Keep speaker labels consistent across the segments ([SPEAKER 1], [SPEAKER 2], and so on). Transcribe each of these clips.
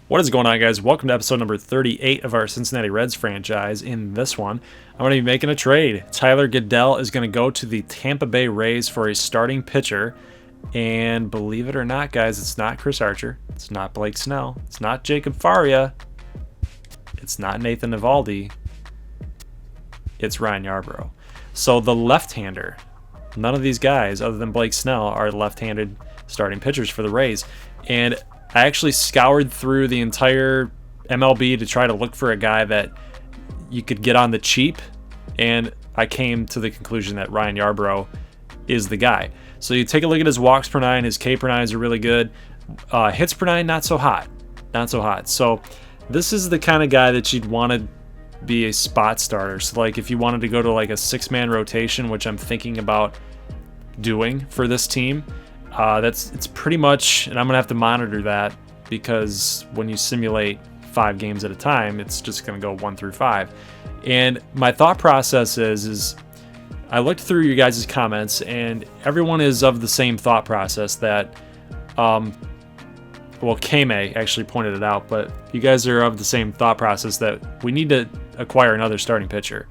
[SPEAKER 1] What is going on, guys? Welcome to episode number 38 of our Cincinnati Reds franchise. In this one, I'm going to be making a trade. Tyler Keuchel is going to go to the Tampa Bay Rays for a starting pitcher. And believe it or not, guys, it's not Chris Archer. It's not Blake Snell. It's not Jacob Faria. It's not Nathan Eovaldi. It's Ryan Yarbrough. So the left-hander, none of these guys other than Blake Snell are left-handed starting pitchers for the Rays. And I actually scoured through the entire MLB to try to look for a guy that you could get on the cheap, and I came to the conclusion that Ryan Yarbrough is the guy. So you take a look at his walks per nine, his K per nines are really good. Hits per nine, not so hot. So this is the kind of guy that you'd want to be a spot starter. So like if you wanted to go to like a 6-man rotation, which I'm thinking about doing for this team, it's pretty much, and I'm gonna have to monitor that because when you simulate 5 games at a time, it's just gonna go 1 through 5. And my thought process is I looked through you guys' comments, and everyone is of the same thought process that, K-May actually pointed it out, but you guys are of the same thought process that we need to acquire another starting pitcher.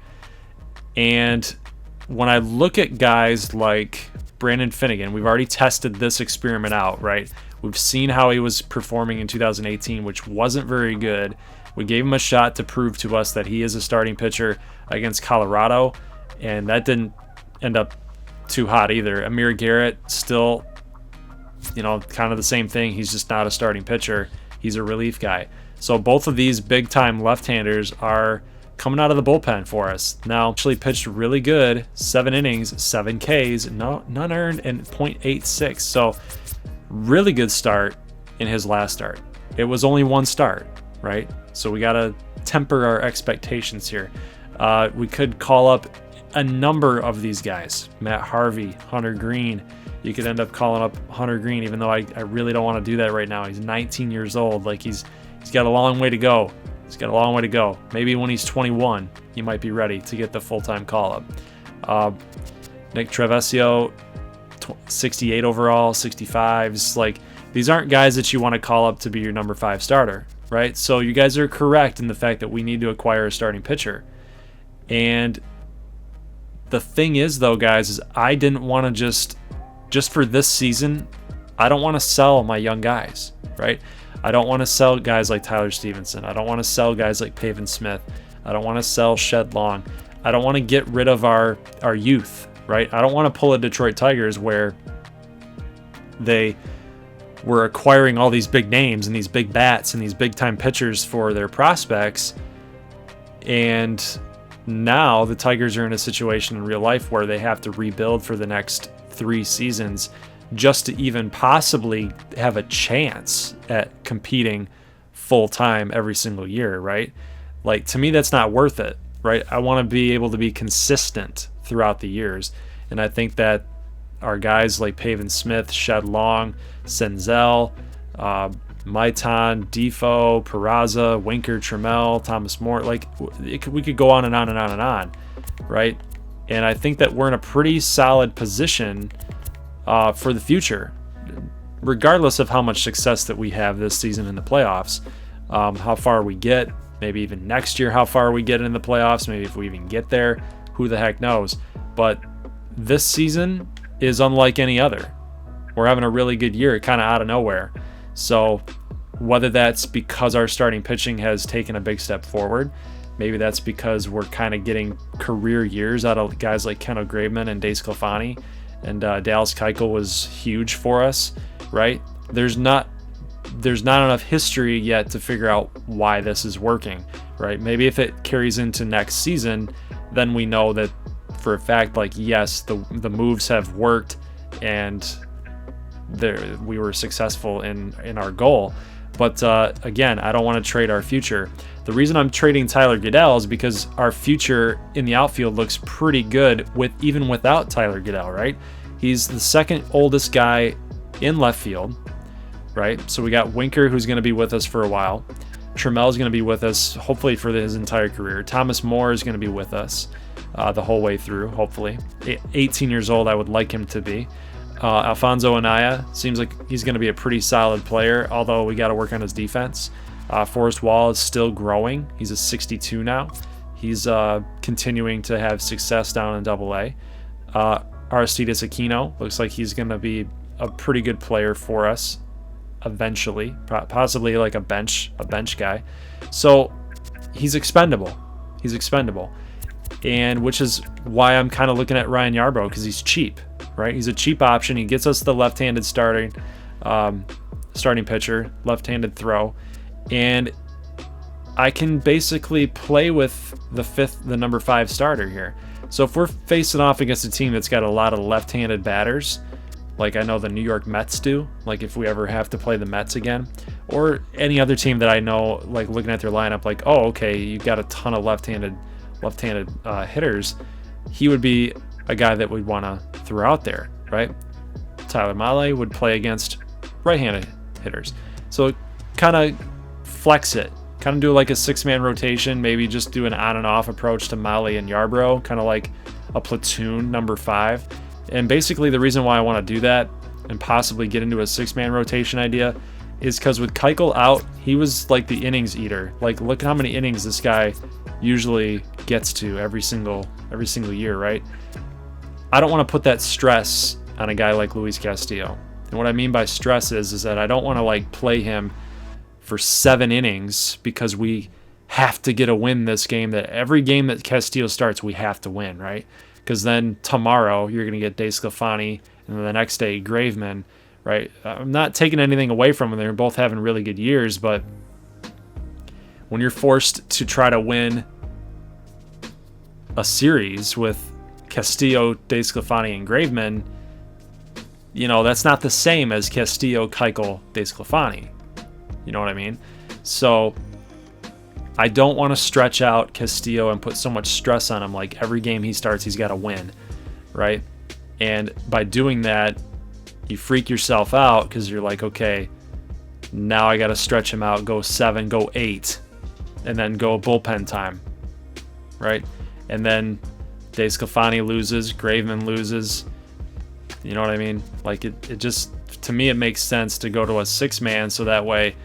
[SPEAKER 1] And when I look at guys like Brandon Finnegan, we've already tested this experiment out, right? We've seen how he was performing in 2018, which wasn't very good. We gave him a shot to prove to us that he is a starting pitcher against Colorado, and that didn't end up too hot either. Amir Garrett, still, kind of the same thing. He's just not a starting pitcher. He's a relief guy. So both of these big-time left-handers are coming out of the bullpen for us. Now, actually pitched really good, 7 innings, 7 Ks, none earned, and .86. So really good start in his last start. It was only 1 start, right? So we got to temper our expectations here. We could call up a number of these guys. Matt Harvey, Hunter Green. You could end up calling up Hunter Green, even though I really don't want to do that right now. He's 19 years old. Like he's got a long way to go. Maybe when he's 21, he might be ready to get the full-time call-up. Nick Trevisio, 68 overall, 65s. Like, these aren't guys that you want to call up to be your number 5 starter, right? So you guys are correct in the fact that we need to acquire a starting pitcher. And the thing is, though, guys, is I didn't want to just for this season, I don't want to sell my young guys, right? I don't want to sell guys like Tyler Stevenson. I don't want to sell guys like Pavin Smith. I don't want to sell Shed Long. I don't want to get rid of our youth, right? I don't want to pull a Detroit Tigers where they were acquiring all these big names and these big bats and these big-time pitchers for their prospects. And now the Tigers are in a situation in real life where they have to rebuild for the next 3 seasons just to even possibly have a chance at competing full-time every single year, right? Like, to me, that's not worth it, right? I want to be able to be consistent throughout the years. And I think that our guys like Pavin Smith, Shed Long, Senzel, Maitan, Defoe, Peraza, Winker, Trammell, Thomas More, like, we could go on and on and on and on, right? And I think that we're in a pretty solid position for the future, regardless of how much success that we have this season in the playoffs, how far we get, maybe even next year how far we get in the playoffs, maybe if we even get there, who the heck knows. But this season is unlike any other. We're having a really good year, kind of out of nowhere. So whether that's because our starting pitching has taken a big step forward, maybe that's because we're kind of getting career years out of guys like Kendall Graveman and Dace Sclafani, and Dallas Keuchel was huge for us, right? There's not enough history yet to figure out why this is working, right? Maybe if it carries into next season, then we know that for a fact, like, yes, the moves have worked and we were successful in our goal. But again, I don't want to trade our future. The reason I'm trading Tyler Keuchel is because our future in the outfield looks pretty good even without Tyler Keuchel, right? He's the second oldest guy in left field, right? So we got Winker, who's going to be with us for a while. Trammell is going to be with us, hopefully, for his entire career. Thomas More is going to be with us the whole way through, hopefully. 18 years old, I would like him to be. Alfonso Anaya seems like he's going to be a pretty solid player, although we got to work on his defense. Forrest Wall is still growing. He's a 62 now. He's continuing to have success down in AA. Aristides Aquino looks like he's going to be a pretty good player for us eventually, possibly like a bench guy. So he's expendable. And which is why I'm kind of looking at Ryan Yarbrough, because he's cheap, right? He's a cheap option. He gets us the left-handed starting pitcher, left-handed throw, and I can basically play with the number 5 starter here. So if we're facing off against a team that's got a lot of left-handed batters, like I know the New York Mets do, like if we ever have to play the Mets again, or any other team that I know, like looking at their lineup, like, oh, okay, you've got a ton of left-handed hitters, he would be a guy that we'd want to throw out there, right? Tyler Mahle would play against right-handed hitters. So kind of flex it. Kind of do like a 6-man rotation, maybe just do an on and off approach to Mahle and Yarbrough, kind of like a platoon number 5. And basically the reason why I want to do that and possibly get into a 6-man rotation idea is because with Keuchel out, he was like the innings eater. Like, look at how many innings this guy usually gets to every single year, right? I don't want to put that stress on a guy like Luis Castillo. And what I mean by stress is that I don't want to like play him for 7 innings because we have to get a win this game. That every game that Castillo starts, we have to win, right? Because then tomorrow you're going to get DeSclafani, and then the next day Graveman, right? I'm not taking anything away from them. They're both having really good years, but when you're forced to try to win a series with Castillo, DeSclafani, and Graveman, you know, that's not the same as Castillo, Keuchel, DeSclafani. You know what I mean? So I don't want to stretch out Castillo and put so much stress on him. Like every game he starts, he's got to win, right? And by doing that, you freak yourself out because you're like, okay, now I got to stretch him out, go 7, go 8, and then go bullpen time, right? And then DeSclafani loses, Graveman loses. You know what I mean? Like it just, to me, it makes sense to go to a 6-man so that way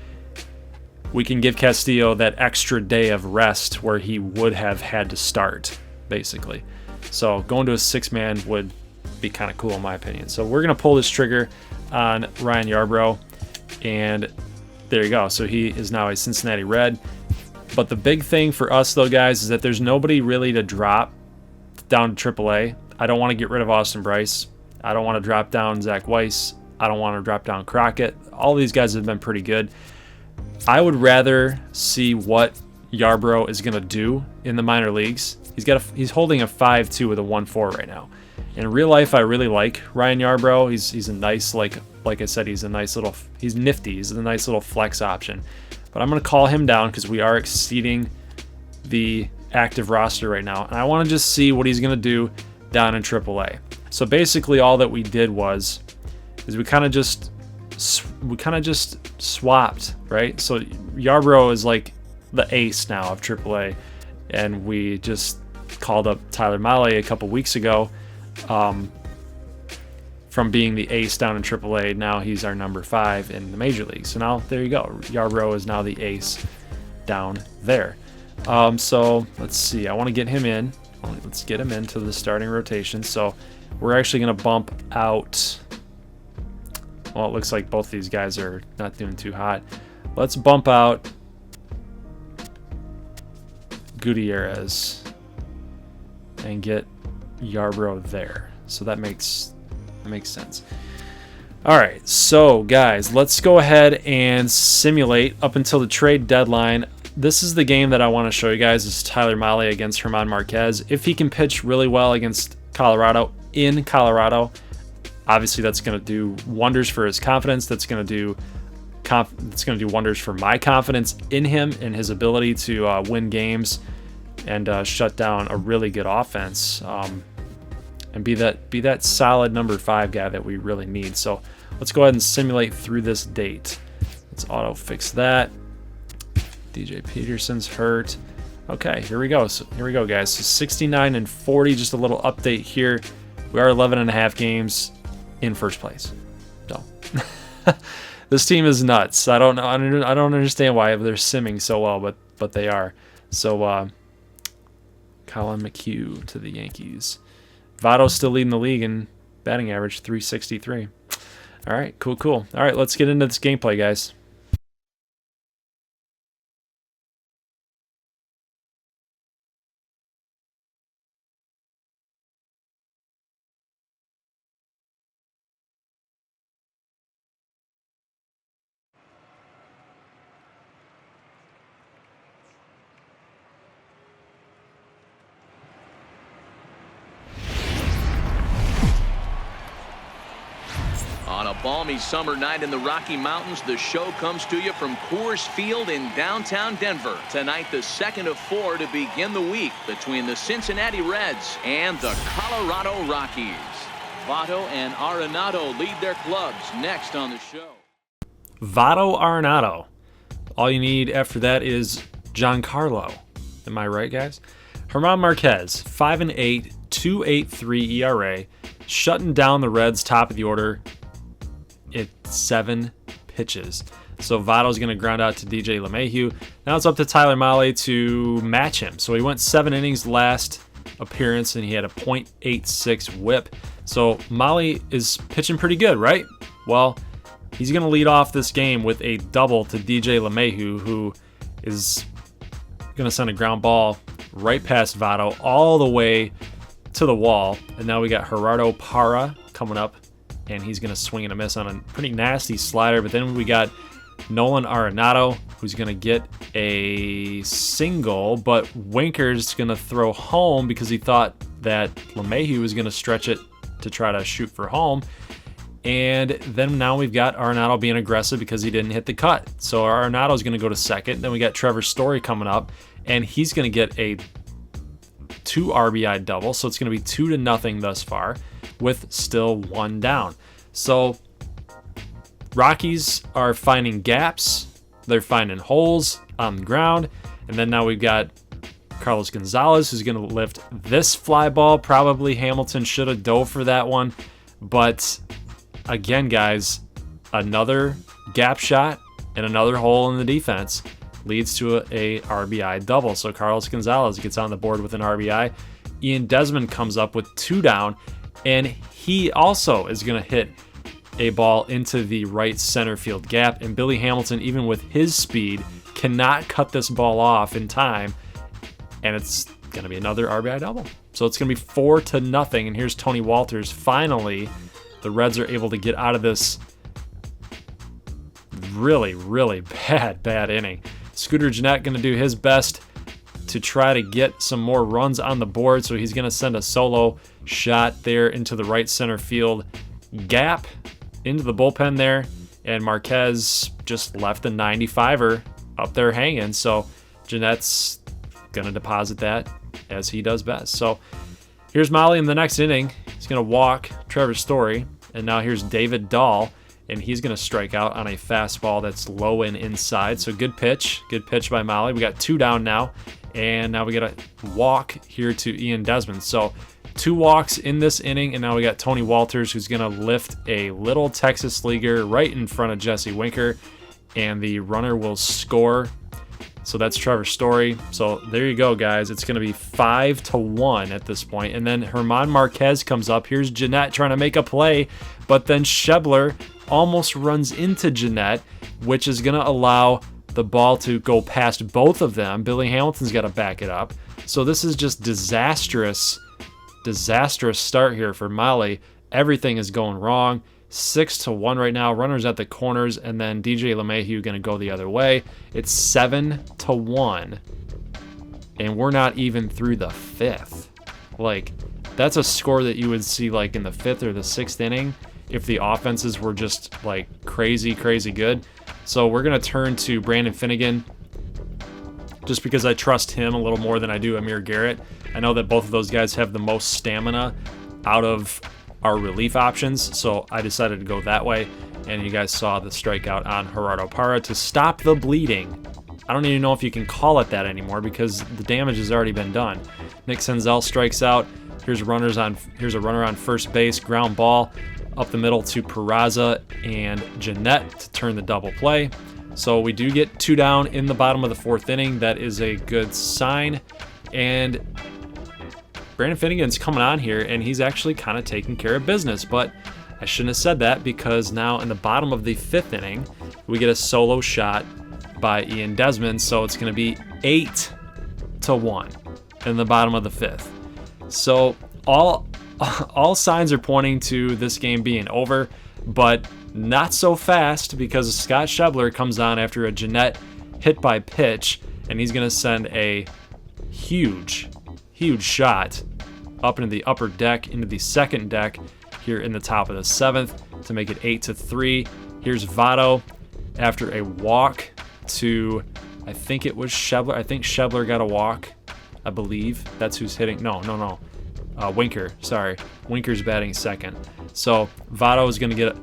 [SPEAKER 1] we can give Castillo that extra day of rest where he would have had to start, basically. So going to a 6-man would be kind of cool in my opinion. So we're going to pull this trigger on Ryan Yarbrough, and there you go. So he is now a Cincinnati Red. But the big thing for us, though, guys, is that there's nobody really to drop down to AAA. I don't want to get rid of Austin Bryce. I don't want to drop down Zach Weiss. I don't want to drop down Crockett. All these guys have been pretty good. I would rather see what Yarbrough is going to do in the minor leagues. He's holding a 5.2 with a 1.4 right now. In real life, I really like Ryan Yarbrough. He's a nice, like I said, he's nifty. He's a nice little flex option. But I'm going to call him down because we are exceeding the active roster right now. And I want to just see what he's going to do down in AAA. So basically all that we did is we kind of just swapped, right? So Yarbrough is like the ace now of AAA, and we just called up Tyler Mahle a couple weeks ago from being the ace down in AAA. Now he's our number 5 in the major league. So now there you go. Yarbrough is now the ace down there. So let's see. I want to get him in. Let's get him into the starting rotation. So we're actually going to bump out. Well, it looks like both these guys are not doing too hot. Let's bump out Gutierrez and get Yarbrough there. So that makes sense. All right, so guys, let's go ahead and simulate up until the trade deadline. This is the game that I want to show you guys, is Tyler Mahle against German Marquez. If he can pitch really well against Colorado, in Colorado, obviously that's going to do wonders for his confidence. That's going to do wonders for my confidence in him and his ability to win games and shut down a really good offense and be that solid number 5 guy that we really need. So let's go ahead and simulate through this date. Let's auto fix that. DJ Peterson's hurt. Okay, here we go. So here we go, guys. So 69 and 40. Just a little update here. We are 11 and a half games in first place. So This team is nuts. I don't know. I don't understand why they're simming so well, but they are. So Colin McHugh to the Yankees. Votto's still leading the league in batting average, 363. All right, cool. All right, let's get into this gameplay, guys.
[SPEAKER 2] On a balmy summer night in the Rocky Mountains, the show comes to you from Coors Field in downtown Denver. Tonight, the second of 4 to begin the week between the Cincinnati Reds and the Colorado Rockies. Votto and Arenado lead their clubs next on the show.
[SPEAKER 1] Votto, Arenado. All you need after that is Giancarlo. Am I right, guys? German Marquez, 5-8, 2.83 ERA, shutting down the Reds' top of the order. It's 7 pitches. So Votto's going to ground out to DJ LeMahieu. Now it's up to Tyler Mahle to match him. So he went 7 innings last appearance, and he had a .86 whip. So Mahle is pitching pretty good, right? Well, he's going to lead off this game with a double to DJ LeMahieu, who is going to send a ground ball right past Votto all the way to the wall. And now we got Gerardo Parra coming up, and he's going to swing and a miss on a pretty nasty slider. But then we got Nolan Arenado, who's going to get a single, but Winker's going to throw home because he thought that LeMahieu was going to stretch it to try to shoot for home. And then now we've got Arenado being aggressive because he didn't hit the cut. So Arenado's going to go to second. Then we got Trevor Story coming up, and he's going to get a 2 RBI double. So it's going to be 2-0 thus far, with still 1 down. So Rockies are finding gaps. They're finding holes on the ground. And then now we've got Carlos Gonzalez, who's going to lift this fly ball. Probably Hamilton should have dove for that one. But again, guys, another gap shot and another hole in the defense leads to a RBI double. So Carlos Gonzalez gets on the board with an RBI. Ian Desmond comes up with 2 down, and he also is going to hit a ball into the right center field gap. And Billy Hamilton, even with his speed, cannot cut this ball off in time. And it's going to be another RBI double. So it's going to be 4-0. And here's Tony Walters. Finally, the Reds are able to get out of this really, really bad inning. Scooter Gennett going to do his best to try to get some more runs on the board. So he's going to send a solo shot there into the right center field gap, into the bullpen there. And Marquez just left the 95er up there hanging. So Gennett's going to deposit that as he does best. So here's Mahle in the next inning. He's going to walk Trevor Story. And now here's David Dahl, and he's going to strike out on a fastball that's low and inside. So good pitch by Mahle. We got 2 down now, and now we got a walk here to Ian Desmond. So 2 walks in this inning, and now we got Tony Walters, who's going to lift a little Texas leaguer right in front of Jesse Winker, and the runner will score. So that's Trevor Story. So there you go, guys. It's going to be 5-1 at this point. And then German Marquez comes up. Here's Gennett trying to make a play, but then Schebler almost runs into Gennett, which is going to allow the ball to go past both of them. Billy Hamilton's got to back it up. So this is just disastrous start here for Mahle. Everything is going wrong. 6-1 right now. Runners at the corners, and then DJ LeMahieu going to go the other way. It's 7-1, and we're not even through the 5th. Like, that's a score that you would see like in the 5th or the 6th inning if the offenses were just like crazy good. So we're going to turn to Brandon Finnegan just because I trust him a little more than I do Amir Garrett. I know that both of those guys have the most stamina out of our relief options, so I decided to go that way. And you guys saw the strikeout on Gerardo Parra to stop the bleeding. I don't even know if you can call it that anymore because the damage has already been done. Nick Senzel strikes out. Here's a runner on first base, ground ball. up the middle to Peraza and Jeanette to turn the double play. So we do get 2 down in the bottom of the 4th inning. That is a good sign. And Brandon Finnegan's coming on here, and he's actually kind of taking care of business. But I shouldn't have said that, because now in the bottom of the 5th inning, we get a solo shot by Ian Desmond. So it's going to be 8-1 in the bottom of the 5th. So all signs are pointing to this game being over, but not so fast, because Scott Schebler comes on after a Jeanette hit by pitch, and he's going to send a huge shot up into the upper deck, into the second deck here in the top of the 7th to make it 8-3. Here's Votto after a walk to, I think it was Schebler. I think Schebler got a walk, I believe. That's who's hitting. No. Winker. Sorry. Winker's batting second. So Votto is going to get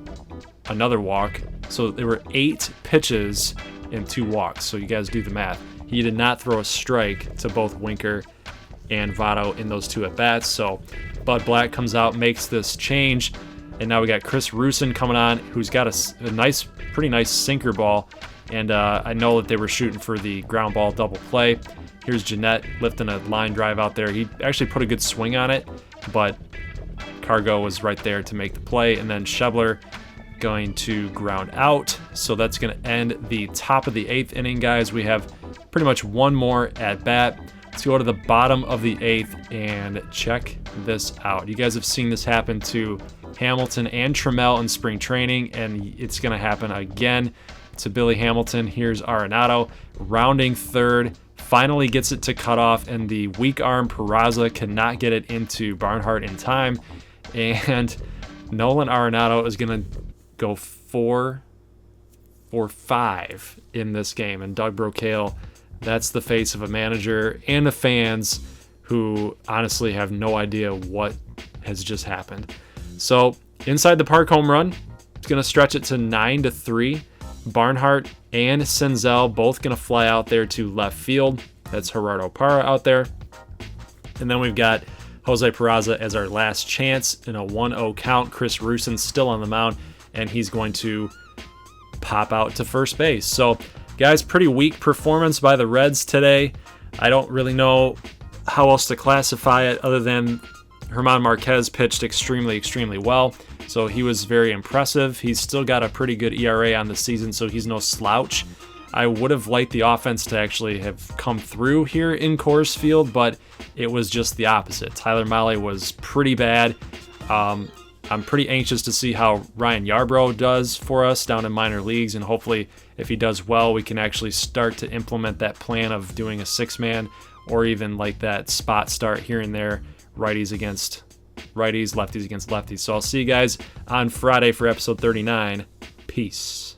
[SPEAKER 1] another walk. So there were 8 pitches and 2 walks. So you guys do the math. He did not throw a strike to both Winker and Votto in those 2 at-bats. So Bud Black comes out, makes this change, and now we got Chris Rusin coming on, who's got a pretty nice sinker ball, and I know that they were shooting for the ground ball double play. Here's Jeanette lifting a line drive out there. He actually put a good swing on it, but Cargo was right there to make the play, and then Schebler going to ground out. So that's going to end the top of the 8th inning, guys. We have pretty much one more at bat. Let's go to the bottom of the 8th and check this out. You guys have seen this happen to Hamilton and Trammell in spring training, and it's going to happen again to Billy Hamilton. Here's Arenado rounding third, finally gets it to cut off, and the weak arm Peraza cannot get it into Barnhart in time, and Nolan Arenado is going to go 4 for 5 in this game. And Doug Brocail, that's the face of a manager and the fans who honestly have no idea what has just happened. So inside the park home run, it's going to stretch it to 9-3. Barnhart and Senzel both going to fly out there to left field. That's Gerardo Parra out there. And then we've got Jose Peraza as our last chance in a 1-0 count. Chris Rusin still on the mound, and he's going to pop out to first base. So, guys, pretty weak performance by the Reds today. I don't really know how else to classify it other than German Marquez pitched extremely, extremely well. So he was very impressive. He's still got a pretty good ERA on the season, so he's no slouch. I would have liked the offense to actually have come through here in Coors Field, but it was just the opposite. Tyler Mahle was pretty bad. I'm pretty anxious to see how Ryan Yarbrough does for us down in minor leagues, and hopefully if he does well, we can actually start to implement that plan of doing a 6-man or even like that spot start here and there, righties against righties, lefties against lefties. So I'll see you guys on Friday for episode 39. Peace.